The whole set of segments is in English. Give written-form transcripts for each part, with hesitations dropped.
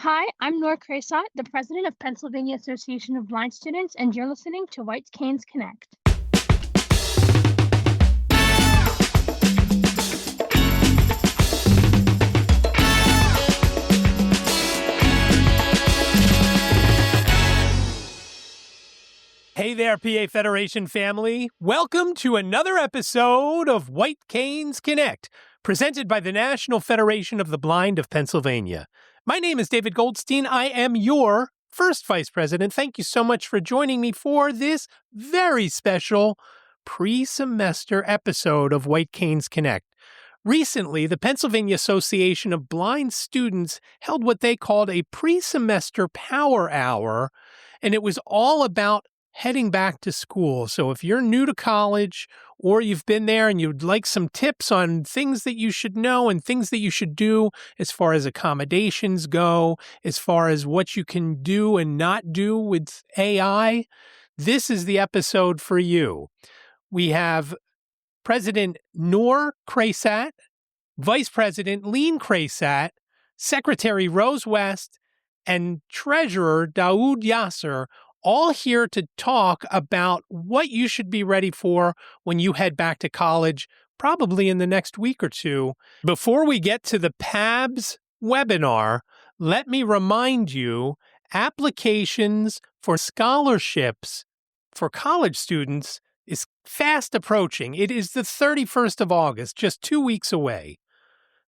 Hi, I'm Noor Khraisat, the president of Pennsylvania Association of Blind Students, and you're listening to White Canes Connect. Hey there, PA Federation family. Welcome to another episode of White Canes Connect, presented by the National Federation of the Blind of Pennsylvania. My name is David Goldstein. I am your first vice president. Thank you so much for joining me for this very special pre-semester episode of White Canes Connect. Recently, the Pennsylvania Association of Blind Students held what they called a pre-semester power hour, and it was all about heading back to school. So if you're new to college or you've been there and you'd like some tips on things that you should know and things that you should do as far as accommodations go, as far as what you can do and not do with AI, this is the episode for you. We have President Noor Khraisat, Vice President Leen Khraisat, Secretary Rose West, and Treasurer Dauad Yasar, all here to talk about what you should be ready for when you head back to college, probably in the next week or two. Before we get to the PABS webinar, let me remind you, applications for scholarships for college students is fast approaching. It is the 31st of August, just 2 weeks away.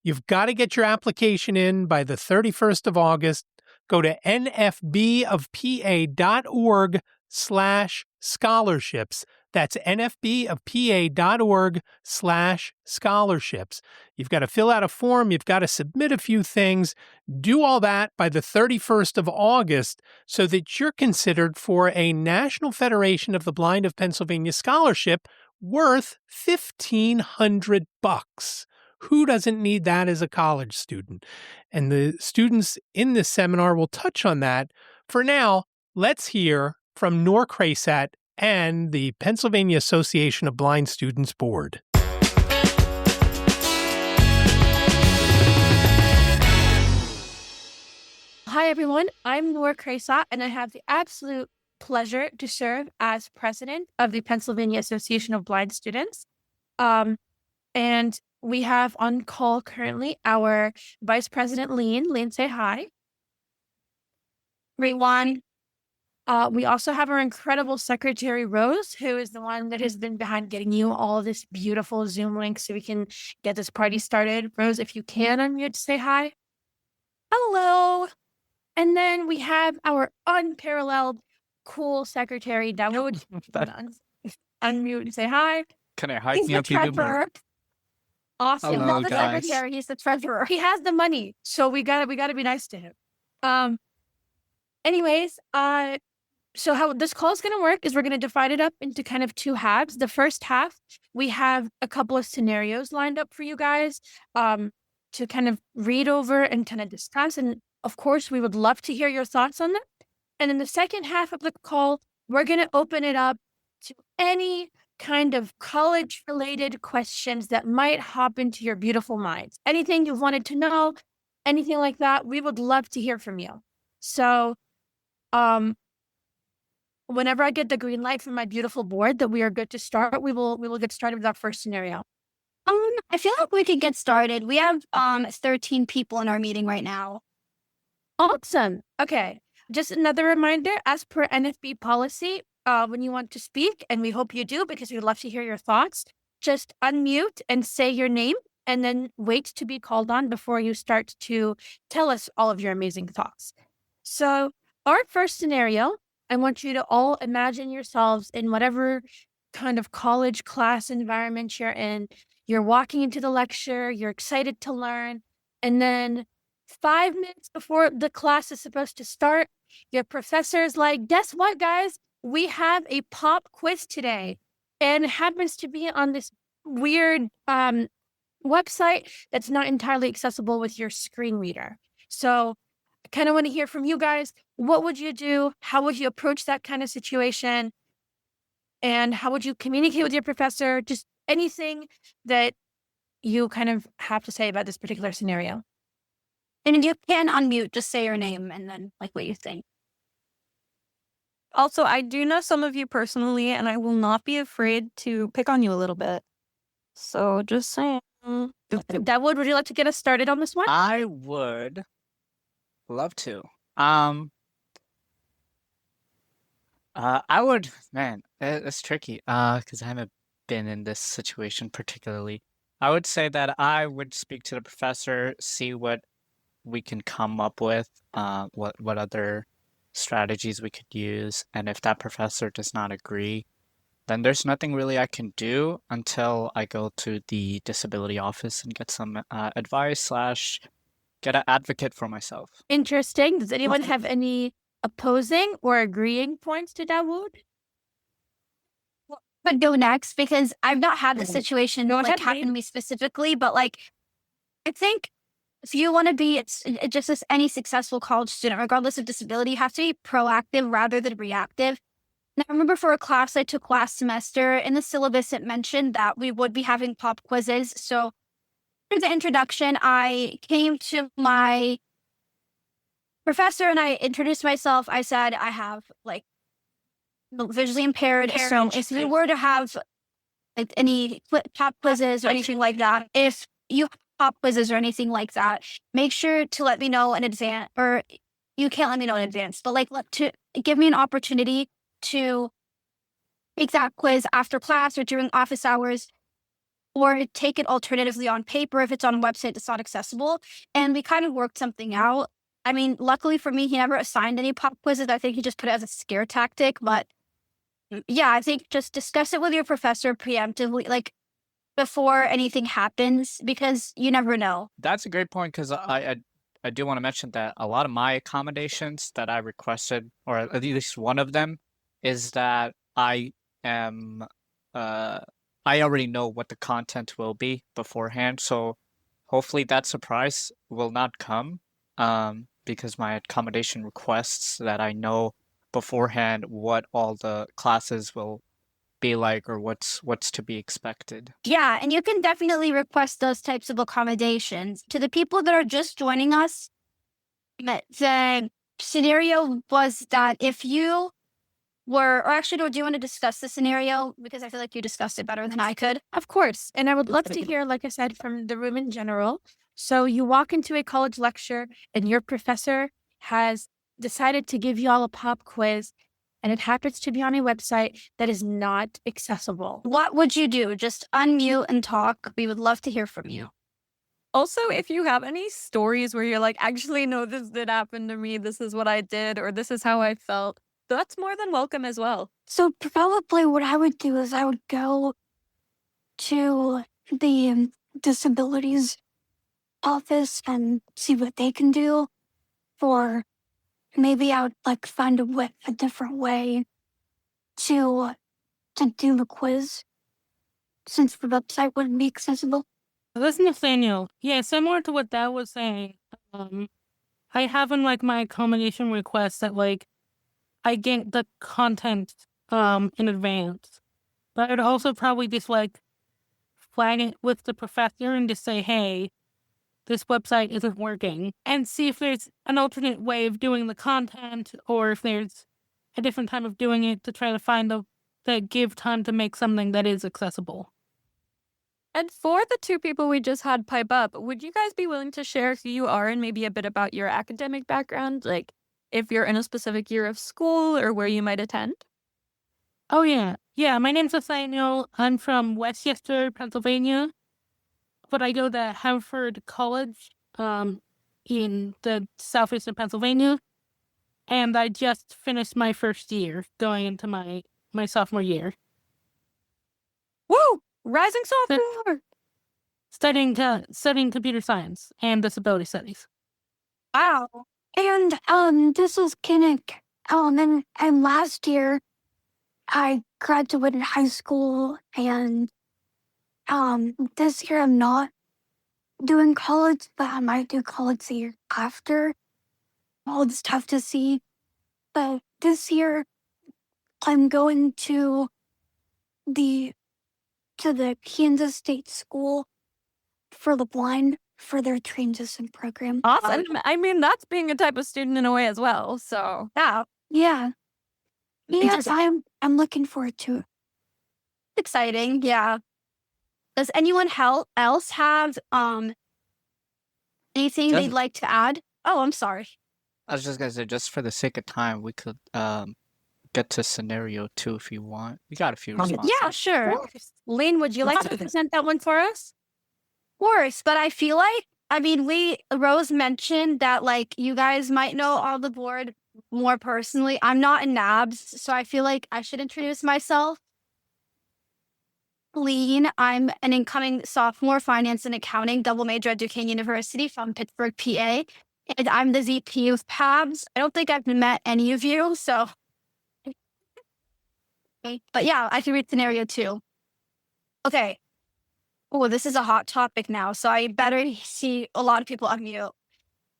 You've got to get your application in by the 31st of August. Go to nfbofpa.org/scholarships. That's nfbofpa.org/scholarships. You've got to fill out a form. You've got to submit a few things. Do all that by the 31st of August so that you're considered for a National Federation of the Blind of Pennsylvania scholarship worth $1,500. Who doesn't need that as a college student? And the students in this seminar will touch on that. For now, let's hear from Noor Khraisat and the Pennsylvania Association of Blind Students Board. Hi, everyone. I'm Noor Khraisat, and I have the absolute pleasure to serve as president of the Pennsylvania Association of Blind Students. And we have on call currently our Vice President Leen. Leen, say hi. Everyone. We also have our incredible Secretary Rose, who is the one that has been behind getting you all this beautiful Zoom link so we can get this party started. Rose, if you can unmute to say hi. Hello. And then we have our unparalleled cool Secretary Dauad. Unmute and say hi. Can I hide He's me the up here? treasurer. Awesome. Hello, Not the guys. secretary, he's the treasurer. He has the money, so we gotta be nice to him. Anyways, so how this call is gonna work is we're gonna divide it up into kind of two halves. The first half, we have a couple of scenarios lined up for you guys to kind of read over and kind of discuss. And of course, we would love to hear your thoughts on them. And in the second half of the call, we're gonna open it up to any kind of college-related questions that might hop into your beautiful minds. Anything you've wanted to know, anything like that, we would love to hear from you. So, whenever I get the green light from my beautiful board that we are good to start, we will get started with our first scenario. I feel like we could get started. We have 13 people in our meeting right now. Awesome. Okay. Just another reminder, as per NFB policy, when you want to speak, and we hope you do because we'd love to hear your thoughts, just unmute and say your name and then wait to be called on before you start to tell us all of your amazing thoughts. So our first scenario, I want you to all imagine yourselves in whatever kind of college class environment you're in. You're walking into the lecture, you're excited to learn, and then 5 minutes before the class is supposed to start, your professor is like, guess what, guys? We have a pop quiz today, and it happens to be on this weird website that's not entirely accessible with your screen reader. So I kind of want to hear from you guys. What would you do? How would you approach that kind of situation? And how would you communicate with your professor? Just anything that you kind of have to say about this particular scenario. And you can unmute, just say your name and then like what you think. Also, I do know some of you personally, and I will not be afraid to pick on you a little bit. So just saying. Dawood, would you like to get us started on this one? I would love to. I would, man, it's tricky, because I haven't been in this situation particularly. I would say that I would speak to the professor, see what we can come up with, what other strategies we could use, and if that professor does not agree, then there's nothing really I can do until I go to the disability office and get some advice / get an advocate for myself. Interesting. Does anyone have any opposing or agreeing points to Dawood? But go next because I've not had the situation Go like ahead, happen Reed. to me specifically, but like I think if you want to be it's just as any successful college student, regardless of disability, you have to be proactive rather than reactive. And I remember for a class I took last semester in the syllabus, it mentioned that we would be having pop quizzes. So for the introduction, I came to my professor and I introduced myself. I said I have like visually impaired. So if we were to have like any pop quizzes or anything like that, if you have pop quizzes or anything like that, make sure to let me know in advance, or you can't let me know in advance, but like to give me an opportunity to take that quiz after class or during office hours, or take it alternatively on paper if it's on a website that's not accessible. And we kind of worked something out. I mean, luckily for me, he never assigned any pop quizzes. I think he just put it as a scare tactic. But yeah, I think just discuss it with your professor preemptively, like before anything happens, because you never know. That's a great point because I do want to mention that a lot of my accommodations that I requested, or at least one of them, is that I am I already know what the content will be beforehand, so hopefully that surprise will not come, because my accommodation requests that I know beforehand what all the classes will be like or what's to be expected. Yeah, and you can definitely request those types of accommodations. To the people that are just joining us, the scenario was that if you were, or actually, do you want to discuss the scenario? Because I feel like you discussed it better than I could. Of course. And I would love to hear, like I said, from the room in general. So you walk into a college lecture and your professor has decided to give you all a pop quiz, and it happens to be on a website that is not accessible. What would you do? Just unmute and talk. We would love to hear from you. Also, if you have any stories where you're like, actually, no, this did happen to me, this is what I did, or this is how I felt, that's more than welcome as well. So probably what I would do is I would go to the disabilities office and see what they can do. Or maybe I would like find a different way to do the quiz, since the website wouldn't be accessible. This is Nathaniel. Yeah, similar to what Dad was saying. I have in like my accommodation request that like I get the content in advance. But I'd also probably just like flag it with the professor and just say, hey, this website isn't working, and see if there's an alternate way of doing the content, or if there's a different time of doing it to try to find that give time to make something that is accessible. And for the two people we just had pipe up, would you guys be willing to share who you are and maybe a bit about your academic background? Like if you're in a specific year of school or where you might attend? Oh, yeah. Yeah, my name's Nathaniel. I'm from Westchester, Pennsylvania. But I go to Harvard College in the southeast of Pennsylvania. And I just finished my first year, going into my sophomore year. Woo! Rising sophomore! Studying computer science and disability studies. Wow. And this is Kinnick. And last year I graduated high school, and this year I'm not doing college, but I might do college the year after. Well, it's tough to see. But this year I'm going to the Kansas State School for the Blind. for their transition program. Awesome. I mean, that's being a type of student in a way as well. So Yeah. Yes, I'm looking forward to it. Exciting, yeah. Does anyone else have anything Just- they'd like to add? Oh, I'm sorry. I was just gonna say, just for the sake of time, we could get to scenario 2 if you want. We got a few responses. Yeah, sure. Leen, would you like to present that one for us? Of course, but I feel like, I mean, Rose mentioned that like you guys might know all the board more personally. I'm not in NABS, so I feel like I should introduce myself. Leen, I'm an incoming sophomore, finance and accounting, double major at Duquesne University from Pittsburgh, PA. And I'm the VP of PABS. I don't think I've met any of you, so. But yeah, I can read scenario 2. Okay. Oh, this is a hot topic now, so I better see a lot of people unmute.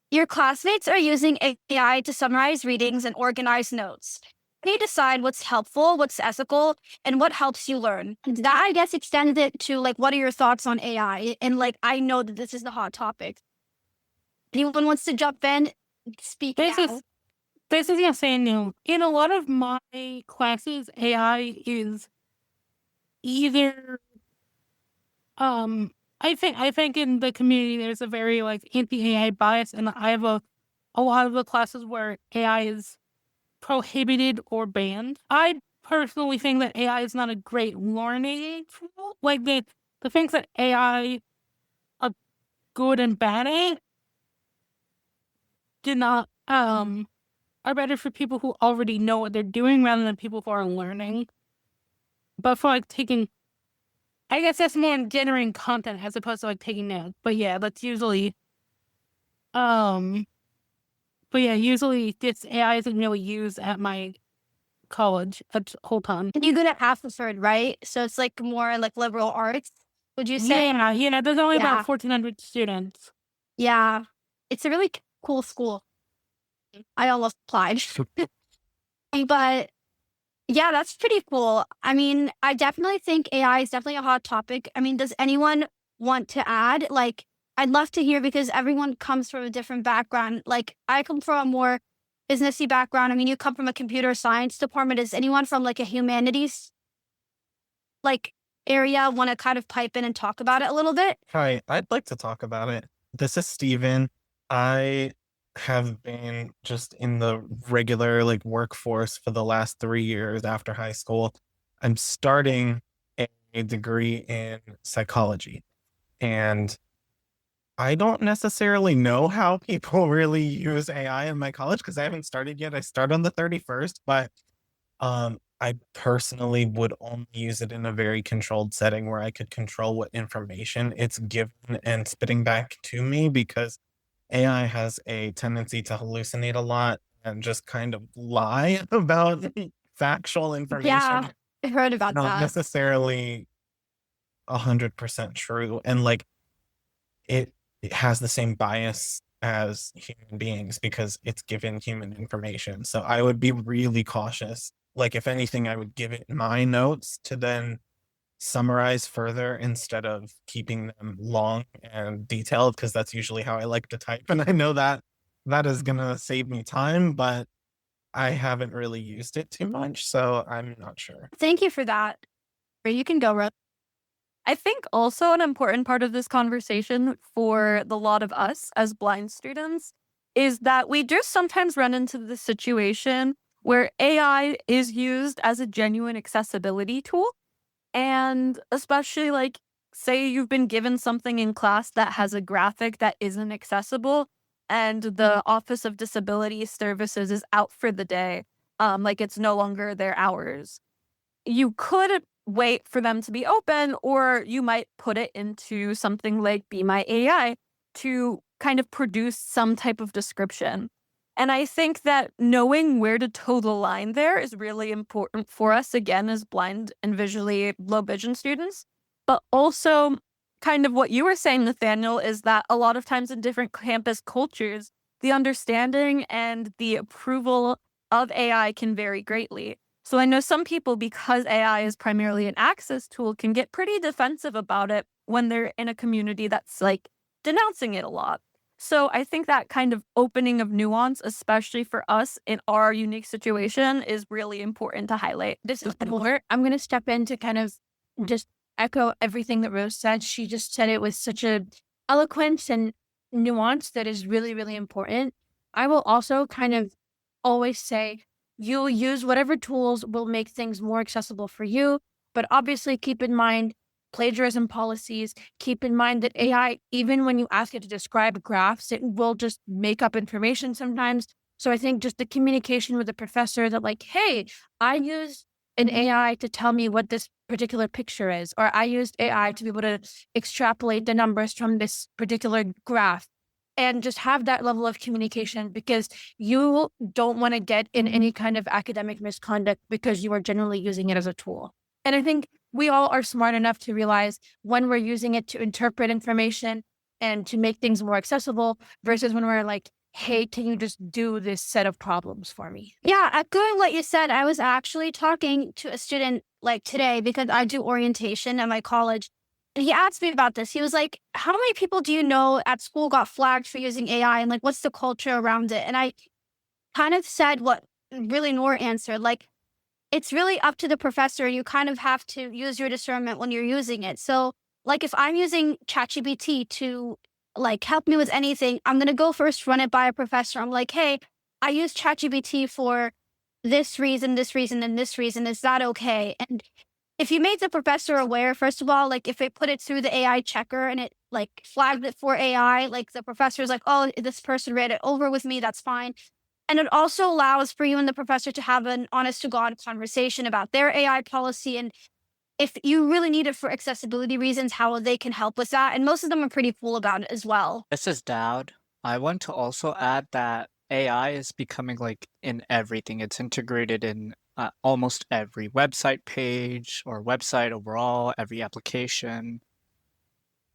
Your classmates are using AI to summarize readings and organize notes. How do you decide what's helpful, what's ethical, and what helps you learn? And that, I guess, extended it to, like, what are your thoughts on AI? And, like, I know that this is the hot topic. Anyone wants to jump in? Speak now. This is Yasar. In a lot of my classes, AI is either I think in the community there's a very like anti-AI bias, and I have a lot of the classes where AI is prohibited or banned. I personally think that AI is not a great learning tool. Like the things that AI are good and bad at do not are better for people who already know what they're doing rather than people who are learning. But for like taking, I guess that's more in generating content as opposed to like taking notes. But yeah, that's usually usually this AI isn't really used at my college a whole ton. You go to Haverford, right? So it's like more like liberal arts, would you say? Yeah, there's only Yeah. about 1,400 students. Yeah. It's a really cool school. I almost applied. But yeah, that's pretty cool. I mean, I definitely think AI is definitely a hot topic. I mean, does anyone want to add? Like, I'd love to hear because everyone comes from a different background. Like, I come from a more businessy background. I mean, you come from a computer science department. Is anyone from like a humanities like area want to kind of pipe in and talk about it a little bit? Hi, I'd like to talk about it. This is Steven. I have been just in the regular like workforce for the last 3 years after high school. I'm starting a degree in psychology, and I don't necessarily know how people really use AI in my college because I haven't started yet. I start on the 31st, but I personally would only use it in a very controlled setting where I could control what information it's given and spitting back to me, because AI has a tendency to hallucinate a lot and just kind of lie about factual information. Yeah, I heard about Not that. necessarily 100% true. And like it has the same bias as human beings because it's given human information. So I would be really cautious. Like if anything, I would give it my notes to then summarize further instead of keeping them long and detailed, because that's usually how I like to type. And I know that that is going to save me time, but I haven't really used it too much, so I'm not sure. Thank you for that. You can go, Rose. I think also an important part of this conversation for the lot of us as blind students is that we just sometimes run into the situation where AI is used as a genuine accessibility tool. And especially like, say you've been given something in class that has a graphic that isn't accessible and the Office of Disability Services is out for the day. Like it's no longer their hours. You could wait for them to be open, or you might put it into something like Be My AI to kind of produce some type of description. And I think that knowing where to toe the line there is really important for us, again, as blind and visually low vision students. But also, kind of what you were saying, Nathaniel, is that a lot of times in different campus cultures, the understanding and the approval of AI can vary greatly. So I know some people, because AI is primarily an access tool, can get pretty defensive about it when they're in a community that's like denouncing it a lot. So I think that kind of opening of nuance, especially for us in our unique situation, is really important to highlight. This is Noor. I'm going to step in to kind of just echo everything that Rose said. She just said it with such a eloquence and nuance that is really, really important. I will also kind of always say you'll use whatever tools will make things more accessible for you, but obviously keep in mind plagiarism policies. Keep in mind that AI, even when you ask it to describe graphs, it will just make up information sometimes. So I think just the communication with the professor that like, hey, I used an AI to tell me what this particular picture is, or I used AI to be able to extrapolate the numbers from this particular graph, and just have that level of communication, because you don't want to get in any kind of academic misconduct because you are generally using it as a tool. And I think we all are smart enough to realize when we're using it to interpret information and to make things more accessible versus when we're like, hey, can you just do this set of problems for me? Yeah, echoing what you said, I was actually talking to a student like today because I do orientation at my college. And he asked me about this. He was like, how many people do you know at school got flagged for using AI? And like, what's the culture around it? And I kind of said what really Noor answered. Like, it's really up to the professor. You kind of have to use your discernment when you're using it. So like if I'm using ChatGPT to like help me with anything, I'm going to go first run it by a professor. I'm like, hey, I use ChatGPT for this reason, and this reason. Is that okay? And if you made the professor aware, first of all, like if it put it through the AI checker and it like flagged it for AI, like the professor's like, oh, this person read it over with me, that's fine. And it also allows for you and the professor to have an honest to God conversation about their AI policy. And if you really need it for accessibility reasons, how they can help with that. And most of them are pretty cool about it as well. This is Dowd. I want to also add that AI is becoming like in everything. It's integrated in almost every website page or website overall, every application.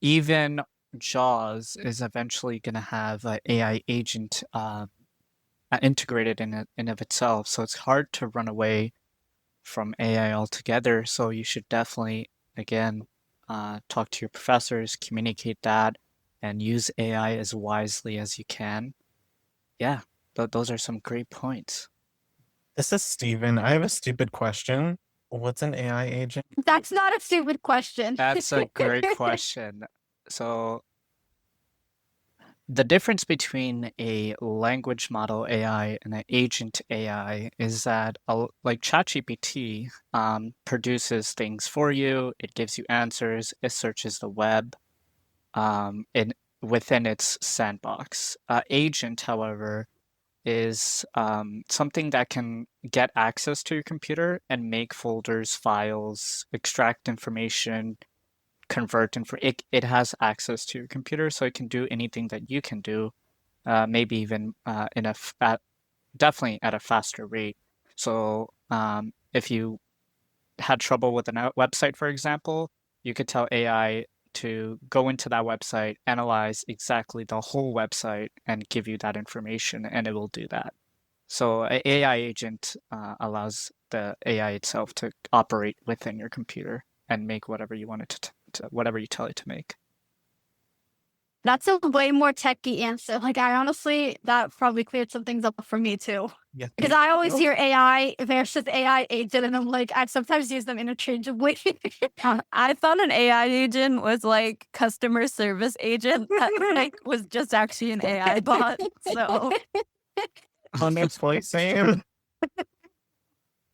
Even JAWS is eventually going to have an AI agent integrated in of itself. So it's hard to run away from AI altogether. So you should definitely, again, talk to your professors, communicate that, and use AI as wisely as you can. Yeah, those are some great points. This is Steven. I have a stupid question. What's an AI agent? That's not a stupid question. That's a great question. So the difference between a language model AI and an agent AI is that like ChatGPT produces things for you. It gives you answers. It searches the web within its sandbox. Agent, however, is something that can get access to your computer and make folders, files, extract information, convert it has access to your computer, so it can do anything that you can do, maybe even definitely at a faster rate. So if you had trouble with a website, for example, you could tell AI to go into that website, analyze exactly the whole website, and give you that information, and it will do that. So an AI agent allows the AI itself to operate within your computer and make whatever you want it to whatever you tell it to make. That's a way more techie answer. Like I honestly, that probably cleared some things up for me too. Yeah. Because I always hear AI versus AI agent, and I'm like, I sometimes use them interchangeably. I thought an AI agent was like customer service agent that like was just actually an AI bot. So Honestly, same.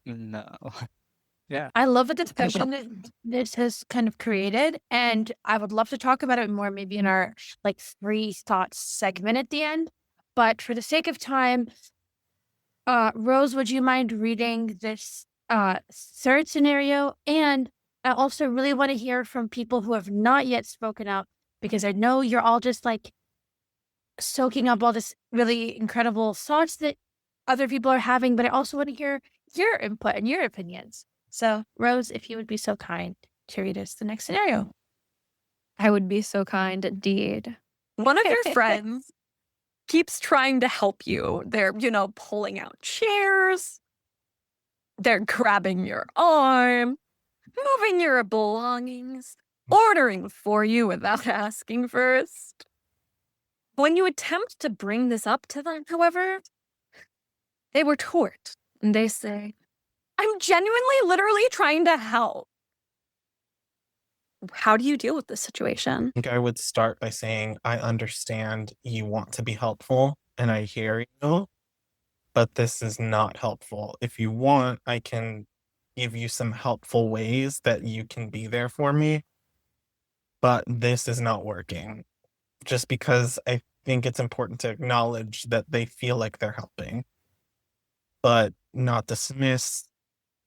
No. Yeah. I love the discussion that this has kind of created, and I would love to talk about it more maybe in our like 3 thoughts segment at the end. But for the sake of time, Rose, would you mind reading this third scenario? And I also really want to hear from people who have not yet spoken up, because I know you're all just like soaking up all this really incredible thoughts that other people are having, but I also want to hear your input and your opinions. So, Rose, if you would be so kind to read us the next scenario. I would be so kind indeed. One of your friends keeps trying to help you. They're, pulling out chairs. They're grabbing your arm, moving your belongings, ordering for you without asking first. When you attempt to bring this up to them, however, they retort and they say, I'm genuinely, literally trying to help. How do you deal with this situation? I think I would start by saying, I understand you want to be helpful and I hear you, but this is not helpful. If you want, I can give you some helpful ways that you can be there for me, but this is not working. Just because I think it's important to acknowledge that they feel like they're helping, but not dismiss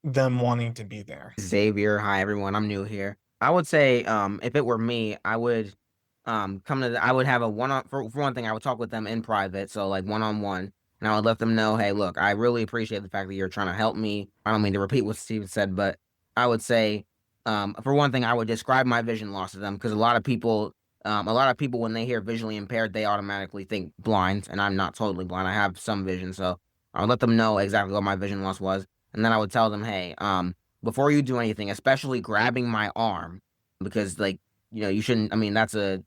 them wanting to be there. Xavier, hi everyone. I'm new here. I would say, if it were me, I would I would have a one-on for one thing, I would talk with them in private, so like one-on-one, and I would let them know, hey, look, I really appreciate the fact that you're trying to help me. I don't mean to repeat what Steve said, but I would say, for one thing, I would describe my vision loss to them, because a lot of people when they hear visually impaired, they automatically think blind, and I'm not totally blind. I have some vision, so I would let them know exactly what my vision loss was, and then I would tell them, hey, before you do anything, especially grabbing my arm, because like, you shouldn't, I mean, that's a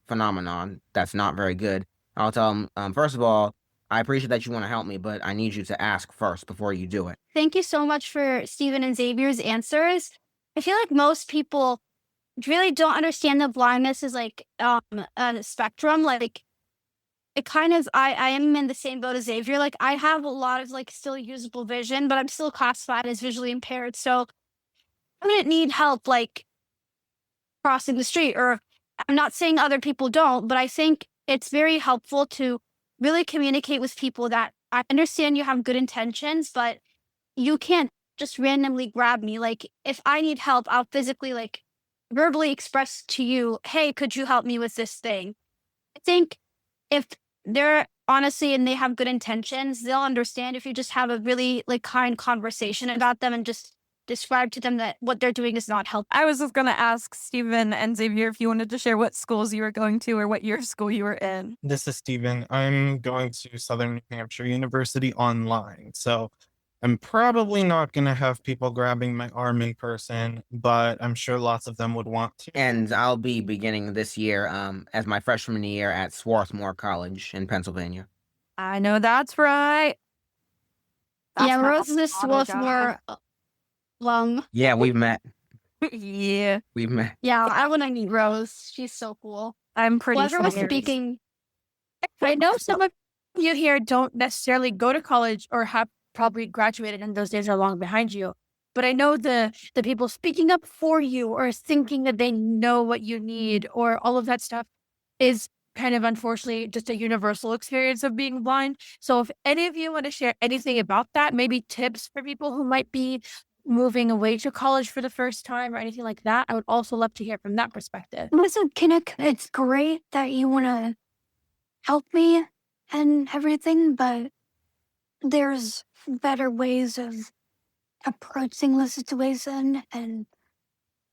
phenomenon that's not very good. I'll tell them, first of all, I appreciate that you want to help me, but I need you to ask first before you do it. Thank you so much for Stephen and Xavier's answers. I feel like most people really don't understand that blindness is like a spectrum. Like it kind of, I am in the same boat as Xavier. Like I have a lot of like still usable vision, but I'm still classified as visually impaired. So I wouldn't need help like crossing the street, or I'm not saying other people don't, but I think it's very helpful to really communicate with people that I understand you have good intentions, but you can't just randomly grab me. Like if I need help, I'll physically like verbally express to you, hey, could you help me with this thing? I think if they're honestly and they have good intentions, they'll understand if you just have a really like kind conversation about them and just describe to them that what they're doing is not helpful. I was just going to ask Stephen and Xavier if you wanted to share what schools you were going to or what year of school you were in. This is Stephen. I'm going to Southern New Hampshire University online, so I'm probably not going to have people grabbing my arm in person, but I'm sure lots of them would want to. And I'll be beginning this year as my freshman year at Swarthmore College in Pennsylvania. I know that's right. Yeah, my Rose is Swarthmore alum. Yeah, we've met. Yeah. We've met. Yeah, I want to meet Rose. She's so cool. I'm pretty Whoever was sure. speaking, I know some of you here don't necessarily go to college or have probably graduated and those days are long behind you. But I know the people speaking up for you or thinking that they know what you need or all of that stuff is kind of unfortunately just a universal experience of being blind. So if any of you want to share anything about that, maybe tips for people who might be moving away to college for the first time or anything like that, I would also love to hear from that perspective. Listen, Kinnick, it's great that you want to help me and everything, but there's better ways of approaching the situation, and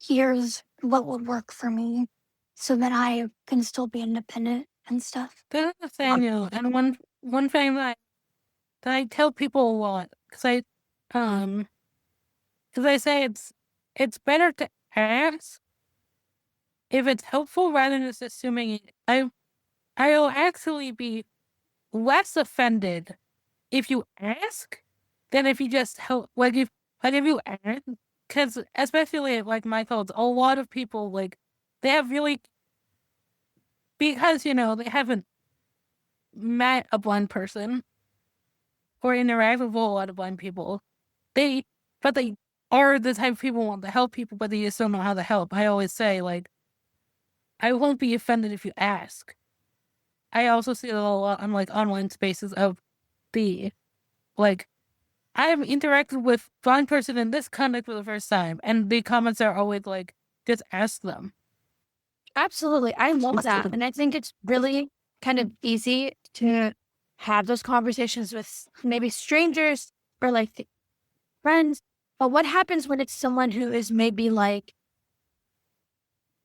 here's what would work for me so that I can still be independent and stuff. This is Nathaniel, and one thing that I tell people a lot, because I say it's better to ask if it's helpful rather than just assuming it. I'll actually be less offended if you ask than if you just help. Like if you ask, because especially like my thoughts, a lot of people like they have really, because they haven't met a blind person or interacted with a lot of blind people. They are the type of people who want to help people, but they just don't know how to help. I always say, like, I won't be offended if you ask. I also see it a lot on like online spaces of I have interacted with blind person in this context for the first time, and the comments are always like, just ask them. Absolutely. I love that. And I think it's really kind of easy to have those conversations with maybe strangers or like friends. But what happens when it's someone who is maybe like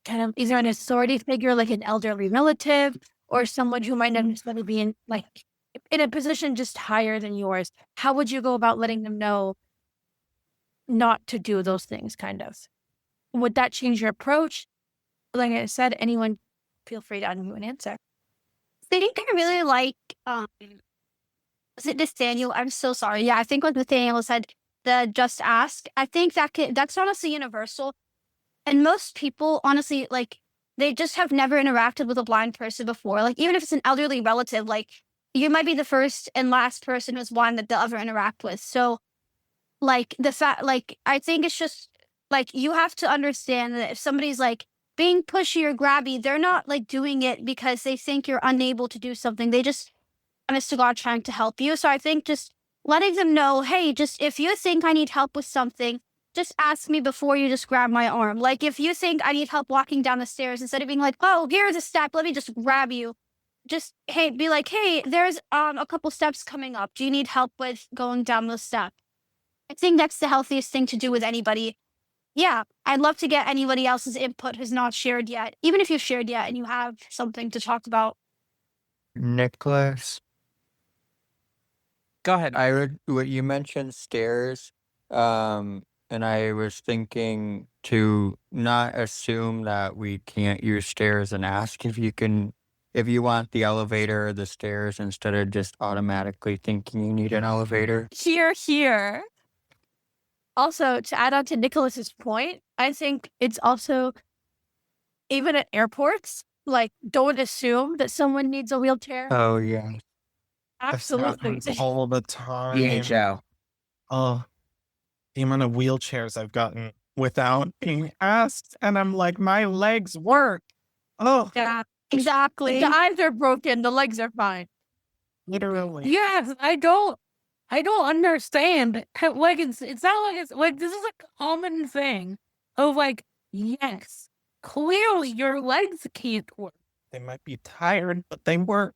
kind of either an authority figure, like an elderly relative, or someone who might not necessarily be in a position just higher than yours? How would you go about letting them know not to do those things, kind of? Would that change your approach? Like I said, anyone feel free to unmute and answer. think I really like, was it Nathaniel? I'm so sorry. Yeah, I think what Nathaniel said, the just ask. I think that's honestly universal. And most people, honestly, like, they just have never interacted with a blind person before. Like, even if it's an elderly relative, like, you might be the first and last person who's blind that they'll ever interact with. So, like, the fact, like, I think it's just, like, you have to understand that if somebody's, like, being pushy or grabby, they're not, like, doing it because they think you're unable to do something. They just, honest to God, trying to help you. So I think just letting them know, hey, just if you think I need help with something, just ask me before you just grab my arm. Like, if you think I need help walking down the stairs, instead of being like, oh, here's a step, let me just grab you. Just, hey, be like, hey, there's a couple steps coming up. Do you need help with going down the step? I think that's the healthiest thing to do with anybody. Yeah, I'd love to get anybody else's input who's not shared yet, even if you've shared yet and you have something to talk about. Nicholas, Go ahead. what you mentioned stairs, and I was thinking to not assume that we can't use stairs and ask if you want the elevator or the stairs instead of just automatically thinking you need an elevator. Here. Also, to add on to Nicholas's point, I think it's also, even at airports, like, don't assume that someone needs a wheelchair. Oh yeah. That Absolutely. happens all the time. DHL. Oh, the amount of wheelchairs I've gotten without being asked, and I'm like, my legs work. Oh, Yeah, Exactly. the eyes are broken, the legs are fine. literally. Yes, I don't understand. Like, it's not like it's like this is a common thing of like, yes, clearly your legs can't work. They might be tired, but they work.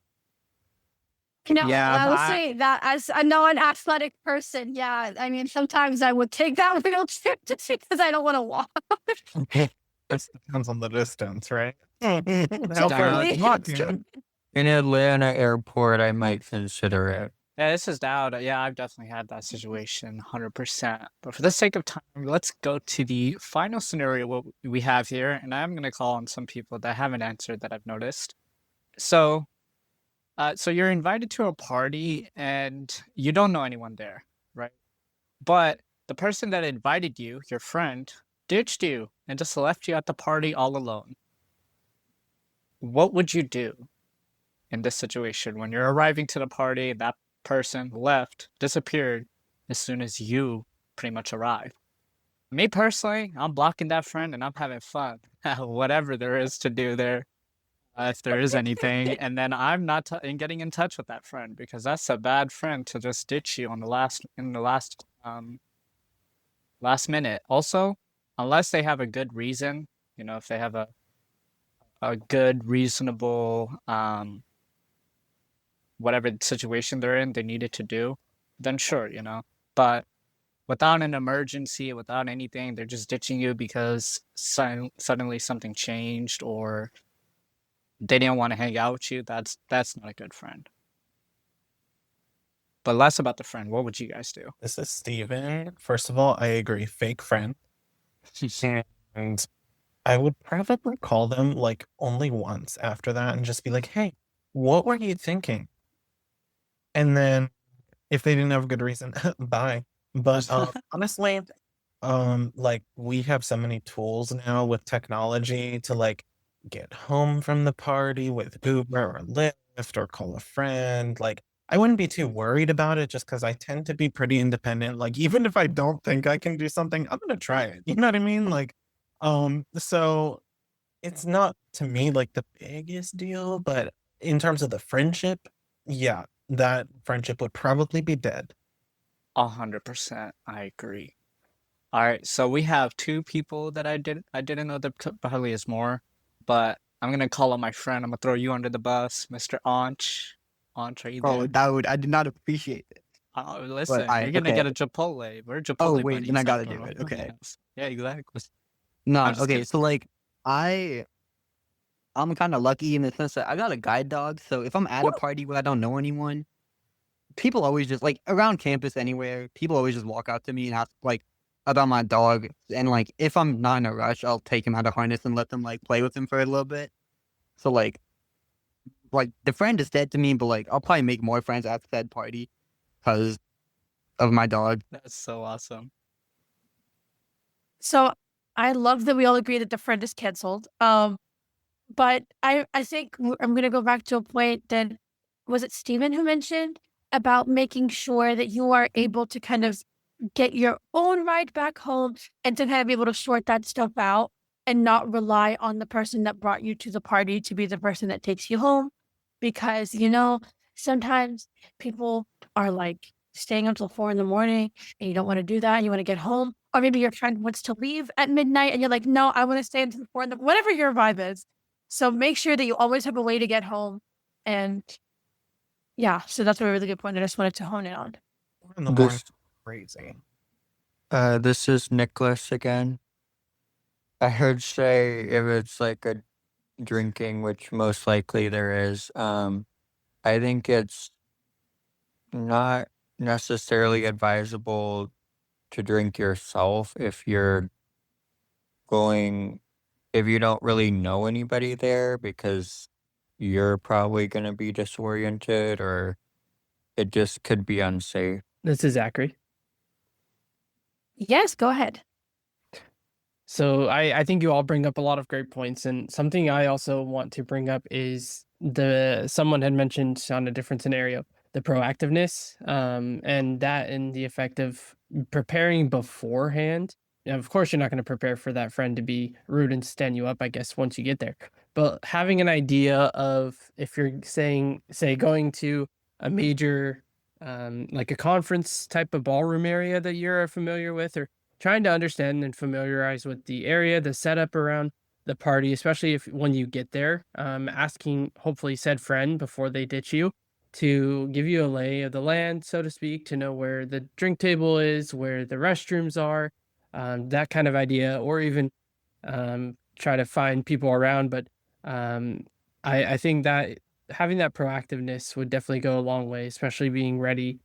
Yeah, I would say that as a non-athletic person, yeah. I mean, sometimes I would take that wheelchair just because I don't want to walk. It depends on the distance, right? Definitely. In Atlanta airport, I might consider it. Yeah, this is Dowd. Yeah, I've definitely had that situation, 100%. But for the sake of time, let's go to the final scenario what we have here, and I'm going to call on some people that haven't answered that I've noticed. So you're invited to a party, and you don't know anyone there, right? But the person that invited you, your friend, ditched you and just left you at the party all alone. What would you do in this situation when you're arriving to the party, that person left, disappeared as soon as you pretty much arrive? Me personally, I'm blocking that friend and I'm having fun, whatever there is to do there, if there is anything, and then I'm not getting in touch with that friend, because that's a bad friend to just ditch you on the last minute. Also, unless they have a good reason, if they have a good, reasonable whatever situation they're in, they needed to do, then sure, But without an emergency, without anything, they're just ditching you because suddenly something changed or they didn't want to hang out with you. That's not a good friend. But less about the friend. What would you guys do? This is Steven. First of all, I agree. Fake friend. And I would probably call them like only once after that and just be like, hey, what were you thinking? And then if they didn't have a good reason, bye. But honestly, like, we have so many tools now with technology to like get home from the party with Uber or Lyft or call a friend. Like, I wouldn't be too worried about it just because I tend to be pretty independent. Like, even if I don't think I can do something, I'm gonna try it. You know what I mean? Like, so it's not to me like the biggest deal, but in terms of the friendship, yeah, that friendship would probably be dead. 100%. I agree. All right, so we have two people that I didn't know. There probably is more, but I'm gonna call on my friend. I'm gonna throw you under the bus, Mr. Anch. Anch, are you there? Oh, Dawood, I did not appreciate it. Listen, you're gonna get a Chipotle. We're Chipotle Oh, wait, buddies then I gotta after do all. it. Okay. Yes. Yeah, exactly. No, I'm just okay, kidding. so like I'm kind of lucky in the sense that I got a guide dog. So if I'm at a party where I don't know anyone, people always just like around campus anywhere, people always just walk out to me and ask like about my dog. And like if I'm not in a rush, I'll take him out of harness and let them like play with him for a little bit. So like like the friend is dead to me, but like I'll probably make more friends at said party because of my dog. That's so awesome. So I love that we all agree that the friend is canceled. But I think I'm going to go back to a point that, was it Stephen who mentioned about making sure that you are able to kind of get your own ride back home and to kind of be able to sort that stuff out and not rely on the person that brought you to the party to be the person that takes you home. Because, you know, sometimes people are like staying until 4 in the morning and you don't want to do that. You want to get home. Or maybe your friend wants to leave at midnight and you're like, no, I want to stay until 4 in the, whatever your vibe is. So make sure that you always have a way to get home. And yeah, so that's a really good point. I just wanted to hone in on. 4 in the morning This is crazy. this is Nicholas again. I heard say if it's like a drinking, which most likely there is, I think it's not necessarily advisable to drink yourself if you don't really know anybody there, because you're probably going to be disoriented or it just could be unsafe. This is Zachary. Yes, go ahead. So I think you all bring up a lot of great points, and something I also want to bring up is someone had mentioned on a different scenario, the proactiveness, and that in the effect of preparing beforehand. Now, of course, you're not going to prepare for that friend to be rude and stand you up, I guess, once you get there. But having an idea of, if you're say going to a major, like a conference type of ballroom area that you're familiar with, or trying to understand and familiarize with the area, the setup around the party, especially when you get there, asking hopefully said friend before they ditch you to give you a lay of the land, so to speak, to know where the drink table is, where the restrooms are, that kind of idea, or even try to find people around. But I think that having that proactiveness would definitely go a long way, especially being ready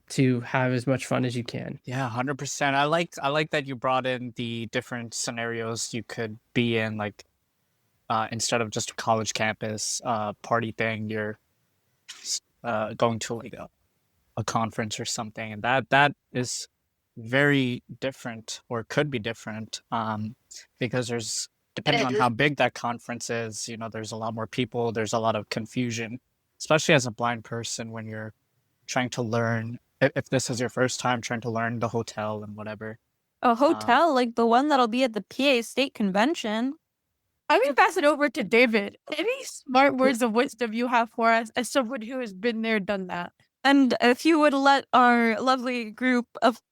to have as much fun as you can. Yeah, 100%. I like that you brought in the different scenarios you could be in, like instead of just a college campus party thing, you're going to like a conference or something, and that is very different, or could be different, because there's, depending on how big that conference is, you know, there's a lot more people, there's a lot of confusion, especially as a blind person when you're trying to learn, if this is your first time trying to learn the hotel and whatever. A hotel like the one that'll be at the PA State Convention. I'm going to pass it over to David. Any smart words of wisdom you have for us as someone who has been there, done that? And if you would let our lovely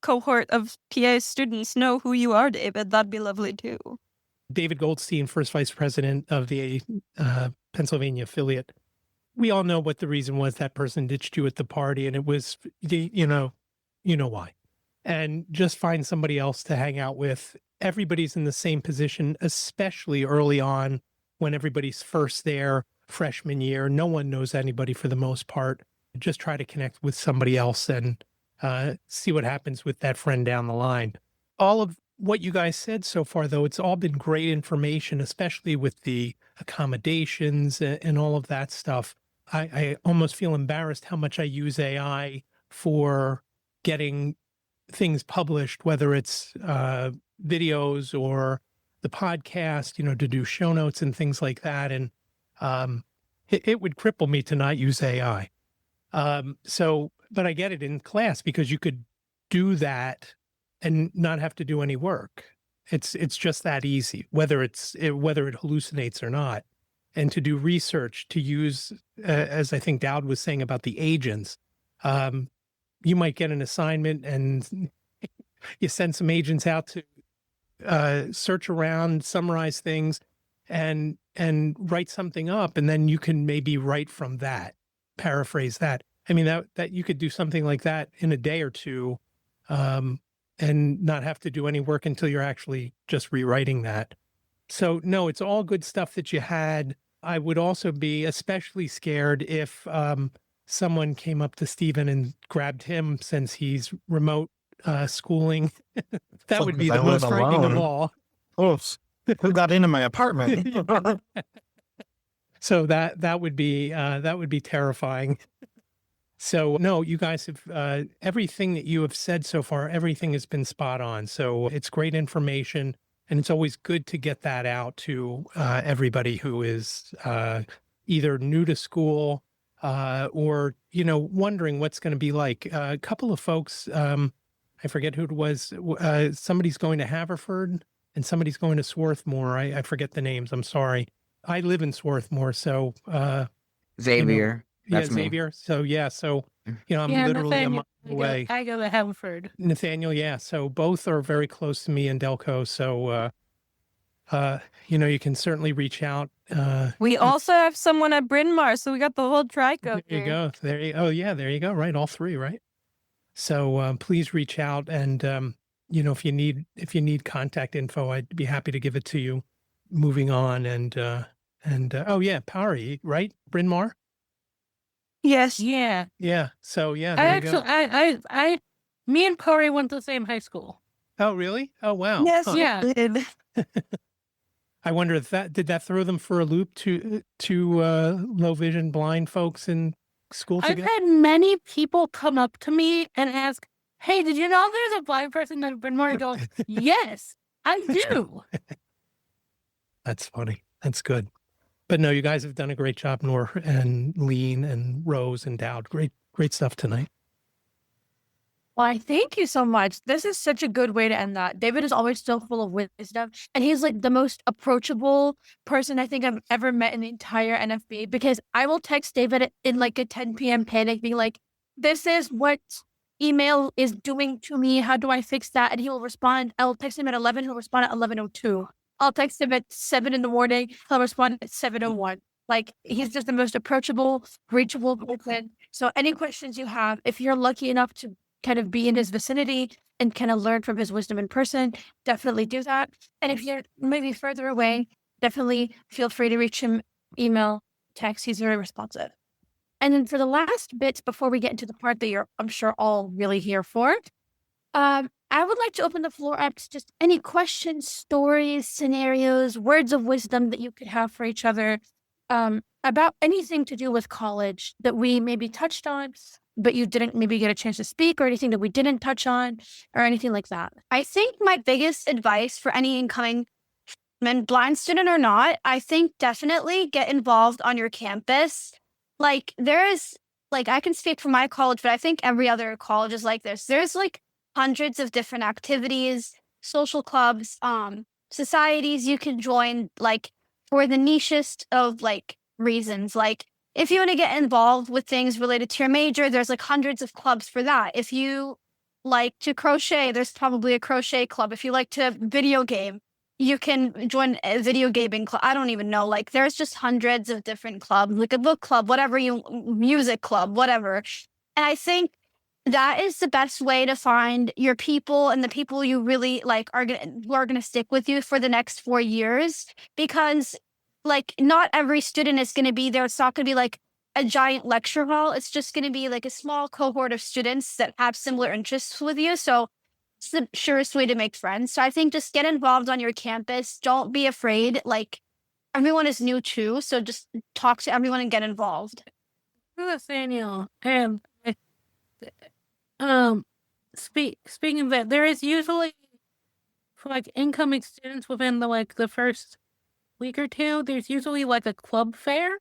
cohort of PA students know who you are, David, that'd be lovely too. David Goldstein, first vice president of the Pennsylvania affiliate. We all know what the reason was that person ditched you at the party, and it was, you know why. And just find somebody else to hang out with. Everybody's in the same position, especially early on when everybody's first there, freshman year. No one knows anybody for the most part. Just try to connect with somebody else and see what happens with that friend down the line. All of what you guys said so far, though, it's all been great information, especially with the accommodations and all of that stuff. I almost feel embarrassed how much I use AI for getting things published, whether it's videos or the podcast, to do show notes and things like that. And it would cripple me to not use AI. But I get it in class because you could do that and not have to do any work. It's just that easy, whether it hallucinates or not. And to do research, to use, as I think Dauad was saying about the agents, you might get an assignment and you send some agents out to search around, summarize things, and write something up, and then you can maybe write from that, paraphrase that. I mean, that you could do something like that in a day or two, and not have to do any work until you're actually just rewriting that. So no, it's all good stuff that you had. I would also be especially scared if someone came up to Stephen and grabbed him since he's remote schooling. That would be the most frightening of all. Oops. Who got into my apartment? So that would be terrifying. So no, you guys have everything that you have said so far, everything has been spot on. So it's great information, and it's always good to get that out to everybody who is either new to school or wondering what's going to be like. A couple of folks, I forget who it was. Somebody's going to Haverford and somebody's going to Swarthmore. I forget the names. I'm sorry. I live in Swarthmore, so Xavier. yeah, That's me. Xavier. So I'm Yeah, literally a mile Nathaniel, away. I go to Haverford. Nathaniel, yeah. So both are very close to me in Delco. So you can certainly reach out. We also have someone at Bryn Mawr, so we got the whole trico There you here. go. There you go. Right, all three, right? So please reach out, and if you need contact info, I'd be happy to give it to you. Moving on, and oh yeah, Powery, right? Bryn Mawr. Yes. Yeah. Yeah. So yeah, I there you go. actually, me and Corey went to the same high school. Oh really? Oh wow. Yes, Huh. Yeah. we did. I wonder if did that throw them for a loop to low vision blind folks in school I've together? had many people come up to me and ask, "Hey, did you know there's a blind person at Bryn Mawr?" I go, "Yes, I do." That's funny. That's good. But no, you guys have done a great job, Noor and Leen and Rose and Dowd. Great stuff tonight. Why, thank you so much. This is such a good way to end that. David is always so full of wisdom, and he's like the most approachable person I think I've ever met in the entire NFB, because I will text David in like a 10 p.m. panic being like, this is what email is doing to me. How do I fix that? And he will respond. I'll text him at 11. He'll respond at 11:02. I'll text him at 7 in the morning. He'll respond at 7:01. Like, he's just the most approachable, reachable person. So any questions you have, if you're lucky enough to kind of be in his vicinity and kind of learn from his wisdom in person, definitely do that. And if you're maybe further away, definitely feel free to reach him, email, text. He's very responsive. And then for the last bits, before we get into the part that you're, I'm sure, all really here for, I would like to open the floor up to just any questions, stories, scenarios, words of wisdom that you could have for each other about anything to do with college that we maybe touched on, but you didn't maybe get a chance to speak, or anything that we didn't touch on, or anything like that. I think my biggest advice for any incoming blind student or not, I think definitely get involved on your campus. Like, there is, like, I can speak for my college, but I think every other college is like this. There's like hundreds of different activities, social clubs, societies you can join, like, for the nichest of like reasons. Like, if you want to get involved with things related to your major, there's like hundreds of clubs for that. If you like to crochet, there's probably a crochet club. If you like to video game, you can join a video gaming club. I don't even know. Like, there's just hundreds of different clubs, like a book club, music club, whatever. And I think that is the best way to find your people, and the people you really like are gonna stick with you for the next 4 years, because like not every student is going to be there. It's not going to be like a giant lecture hall. It's just going to be like a small cohort of students that have similar interests with you. So it's the surest way to make friends. So I think just get involved on your campus. Don't be afraid. Like, everyone is new too. So just talk to everyone and get involved. Nathaniel, speaking of that, there is usually, for like incoming students within the first week or two, there's usually like a club fair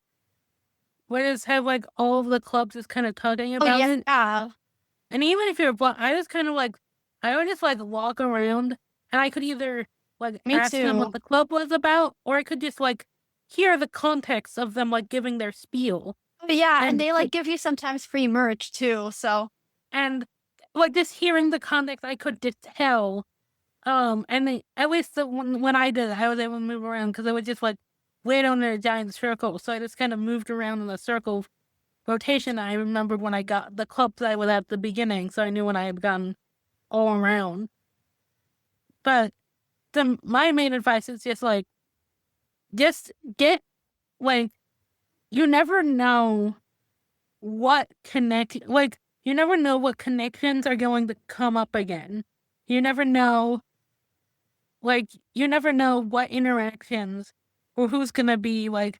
where it's have like all of the clubs is kind of talking about it. Yeah. And even if you're blind, I just kind of like, I would just like walk around, and I could either like Me ask them too. what the club was about, or I could just like hear the context of them like giving their spiel. Yeah, and And, they like give you sometimes free merch too. So And like just hearing the context, I could just tell. And at least when I did it, I was able to move around because I was just like laid on in a giant circle. So I just kind of moved around in a circle rotation. I remembered when I got the clubs I was at the beginning, so I knew when I had gone all around. But my main advice is just like, just get, like, you never know what you never know what connections are going to come up again. You never know, like, you never know what interactions or who's going to be, like,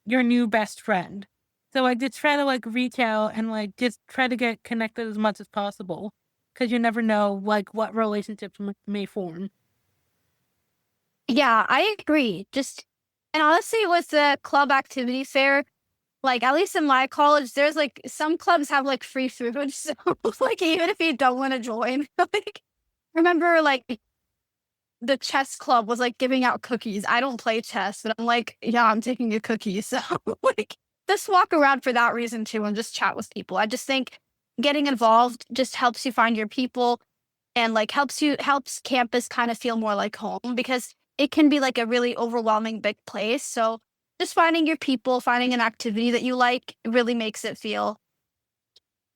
your new best friend. So like just try to like reach out and like just try to get connected as much as possible, because you never know like what relationships may form. Yeah, I agree. And honestly, with the club activity fair, like at least in my college, there's like some clubs have like free food. So like even if you don't want to join, like remember like the chess club was like giving out cookies. I don't play chess, but I'm like, yeah, I'm taking a cookie. So like just walk around for that reason too and just chat with people. I just think getting involved just helps you find your people and like helps campus kind of feel more like home, because it can be like a really overwhelming big place. So just finding your people, finding an activity that you like really makes it feel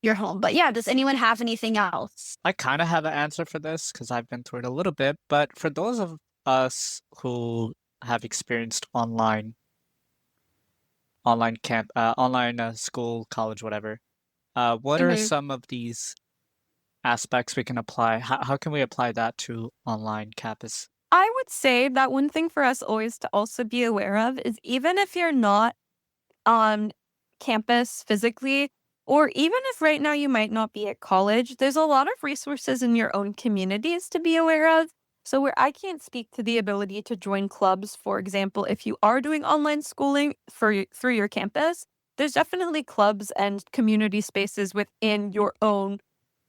your home. But yeah, does anyone have anything else? I kind of have an answer for this because I've been through it a little bit, but for those of us who have experienced online school, college, whatever, what are some of these aspects we can apply? How can we apply that to online campus? I would say that one thing for us always to also be aware of is, even if you're not on campus physically, or even if right now you might not be at college, there's a lot of resources in your own communities to be aware of. So where I can't speak to the ability to join clubs, for example, if you are doing online schooling through your campus, there's definitely clubs and community spaces within your own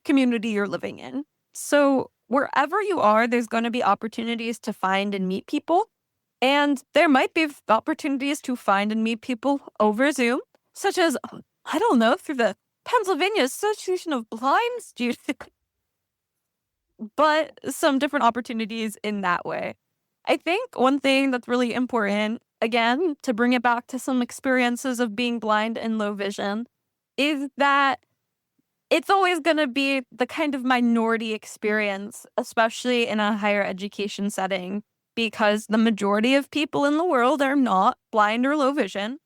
community you're living in. So wherever you are, there's going to be opportunities to find and meet people. And there might be opportunities to find and meet people over Zoom, such as, I don't know, through the Pennsylvania Association of Blind Students, but some different opportunities in that way. I think one thing that's really important, again, to bring it back to some experiences of being blind and low vision, is that it's always going to be the kind of minority experience, especially in a higher education setting, because the majority of people in the world are not blind or low vision.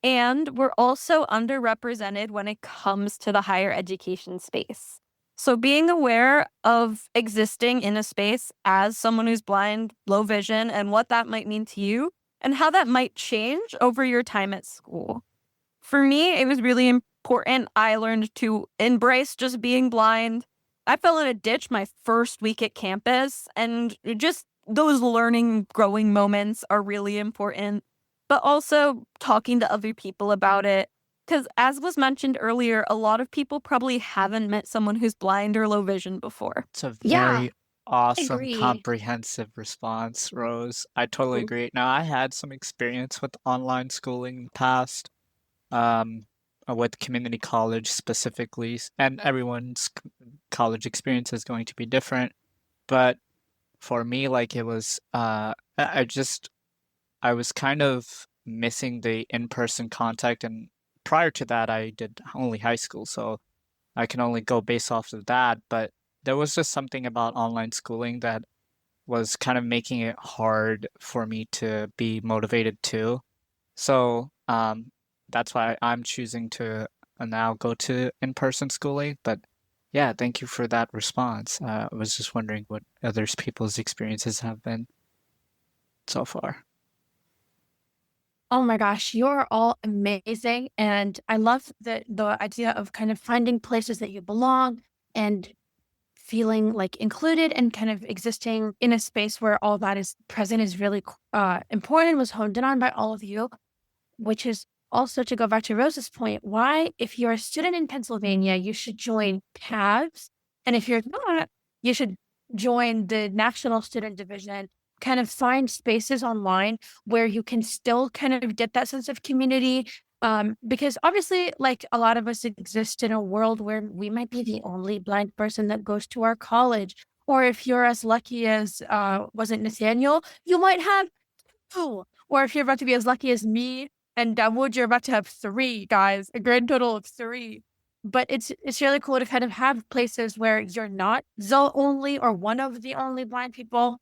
And we're also underrepresented when it comes to the higher education space. So being aware of existing in a space as someone who's blind, low vision, and what that might mean to you, and how that might change over your time at school. For me, it was really important. I learned to embrace just being blind. I fell in a ditch my first week at campus, and just those learning, growing moments are really important. But also talking to other people about it. Because as was mentioned earlier, a lot of people probably haven't met someone who's blind or low vision before. It's a Yeah, very awesome, agree. comprehensive response, Rose. I totally agree. Now, I had some experience with online schooling in the past, with community college specifically, and everyone's college experience is going to be different. But for me, like, it was, I was kind of missing the in-person contact, and prior to that, I did only high school, so I can only go based off of that. But there was just something about online schooling that was kind of making it hard for me to be motivated too. So that's why I'm choosing to now go to in-person schooling. But yeah, thank you for that response. I was just wondering what other people's experiences have been so far. Oh my gosh, you're all amazing. And I love the idea of kind of finding places that you belong and feeling like included and kind of existing in a space where all that is present is really important, was honed in on by all of you, which is also, to go back to Rose's point, why, if you're a student in Pennsylvania, you should join PABS. And if you're not, you should join the National Student Division. Kind of find spaces online where you can still kind of get that sense of community. Because obviously, like, a lot of us exist in a world where we might be the only blind person that goes to our college. Or if you're as lucky as, wasn't Nathaniel, you might have two. Or if you're about to be as lucky as me and Dawood, you're about to have three, guys, a grand total of three. But it's really cool to kind of have places where you're not the only or one of the only blind people.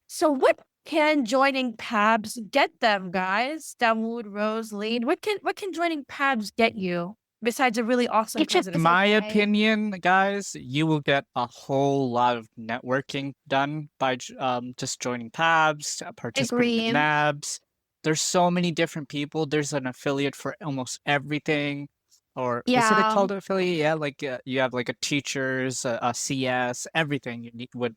So what can joining PABS get them, guys? Dawood, Rose, Leen, what can joining PABS get you besides a really awesome It just- In president? my opinion, guys, you will get a whole lot of networking done by just joining PABS, participating in Agree. NABS, there's so many different people. There's an affiliate for almost everything. Or is it Yeah. called affiliate? Yeah, like you have like a teachers, a CS, everything would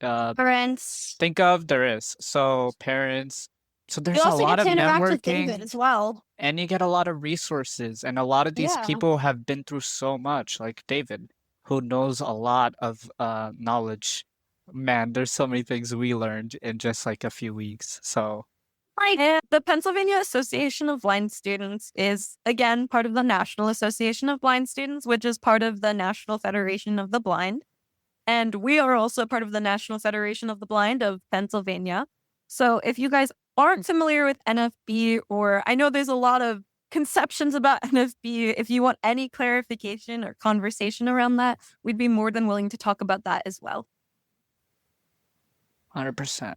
Parents. think of, there is. So parents. So You there's a also lot get of to interact with David networking, as well. and you get a lot of resources, and a lot of these Yeah. people have been through so much, like David, who knows a lot of knowledge. Man, there's so many things we learned in just like a few weeks. So And the Pennsylvania Association of Blind Students is, again, part of the National Association of Blind Students, which is part of the National Federation of the Blind. And we are also part of the National Federation of the Blind of Pennsylvania. So if you guys aren't familiar with NFB, or I know there's a lot of conceptions about NFB, if you want any clarification or conversation around that, we'd be more than willing to talk about that as well. 100%.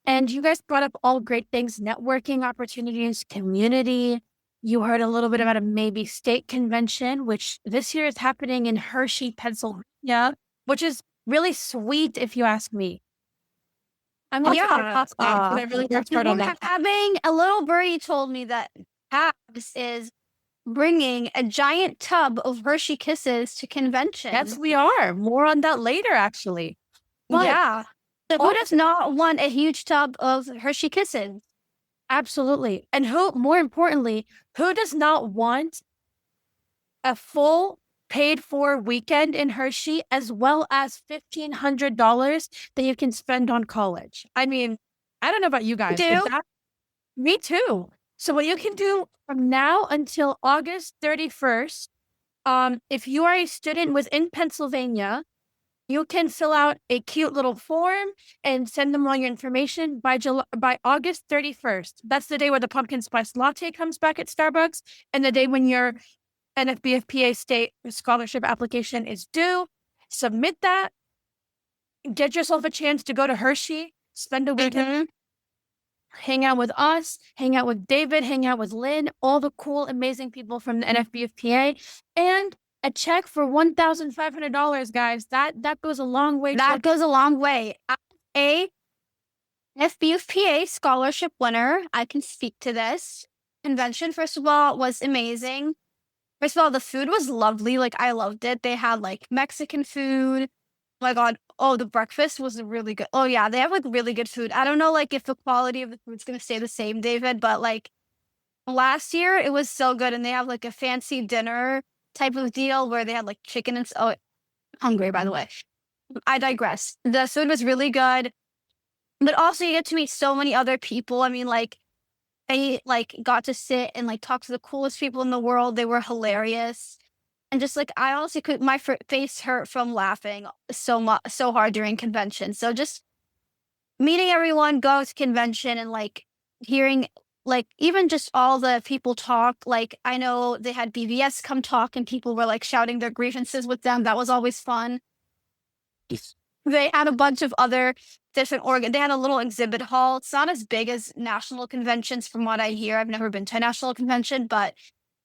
And you guys brought up all great things, networking opportunities, community. You heard a little bit about a maybe state convention, which this year is happening in Hershey, Pennsylvania, which is really sweet if you ask me. I'm like, Yeah. I really worked hard on that. Having a little birdie told me that PABS is bringing a giant tub of Hershey Kisses to convention. Yes, we are. More on that later, actually. But Yeah. So who does not want a huge tub of Hershey Kisses? absolutely. And who, more importantly, who does not want a full paid for weekend in Hershey, as well as $1,500 that you can spend on college? I mean, I don't know about you guys. Do. Me too. So what you can do from now until August 31st, if you are a student within Pennsylvania, you can fill out a cute little form and send them all your information by August 31st. That's the day where the pumpkin spice latte comes back at Starbucks, and the day when your NFBFPA state scholarship application is due. Submit that. Get yourself a chance to go to Hershey, spend a weekend, hang out with us, hang out with David, hang out with Lynn, all the cool, amazing people from the NFBFPA, and a check for $1,500, guys. That goes a long way. That goes a long way. As a FBFPA scholarship winner, I can speak to this. Convention, first of all, was amazing. First of all, the food was lovely. Like, I loved it. They had like Mexican food. Oh my God. Oh, the breakfast was really good. Oh yeah, they have like really good food. I don't know like if the quality of the food's gonna stay the same, David, but like last year it was so good, and they have like a fancy dinner type of deal where they had like chicken and oh, hungry by the way. I digress. The food was really good, but also you get to meet so many other people. I mean, like I like got to sit and like talk to the coolest people in the world. They were hilarious. And just like I honestly could, my face hurt from laughing so hard during convention. So just meeting everyone, go to convention, and like hearing like even just all the people talk. Like I know they had BVS come talk, and people were like shouting their grievances with them. That was always fun. They had a bunch of other different They had a little exhibit hall. It's not as big as national conventions, from what I hear. I've never been to a national convention, but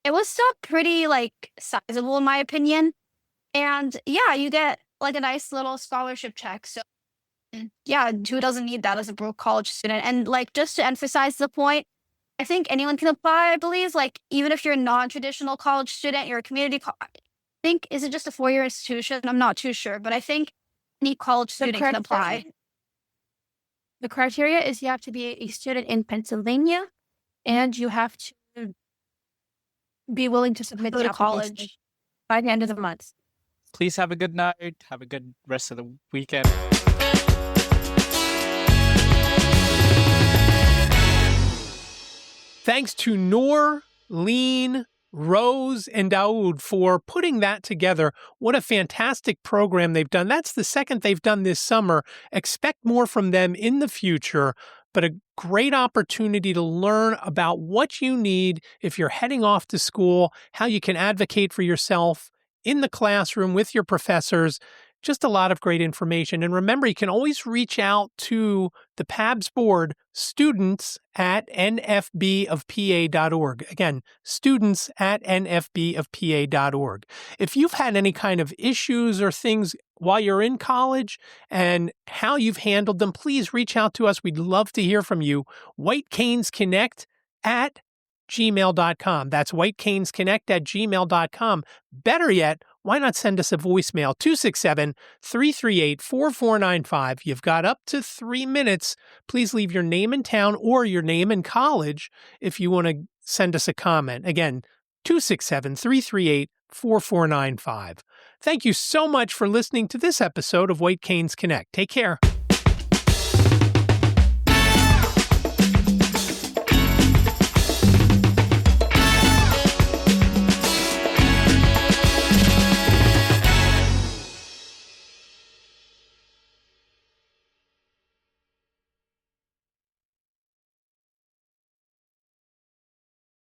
it was still pretty like sizable in my opinion. And yeah, you get like a nice little scholarship check. So yeah, who doesn't need that as a broke college student? And like just to emphasize the point, I think anyone can apply, I believe. Like even if you're a non-traditional college student, you're a community I think, is it just a 4-year institution? I'm not too sure, but I think any college student can apply. The criteria is you have to be a student in Pennsylvania, and you have to be willing to submit Go the to application college. by the end of the month. Please have a good night. Have a good rest of the weekend. Thanks to Noor, Leen, Rose, and Dauad for putting that together. What a fantastic program they've done. That's the second they've done this summer. Expect more from them in the future, but a great opportunity to learn about what you need if you're heading off to school, how you can advocate for yourself in the classroom with your professors. Just a lot of great information. And remember, you can always reach out to the PABS board, students@nfbofpa.org. Again, students@nfbofpa.org. If you've had any kind of issues or things while you're in college and how you've handled them, please reach out to us. We'd love to hear from you. whitecanesconnect@gmail.com. That's whitecanesconnect@gmail.com. Better yet, why not send us a voicemail, 267-338-4495. You've got up to 3 minutes. Please leave your name and town or your name and college if you want to send us a comment. Again, 267-338-4495. Thank you so much for listening to this episode of White Canes Connect. Take care.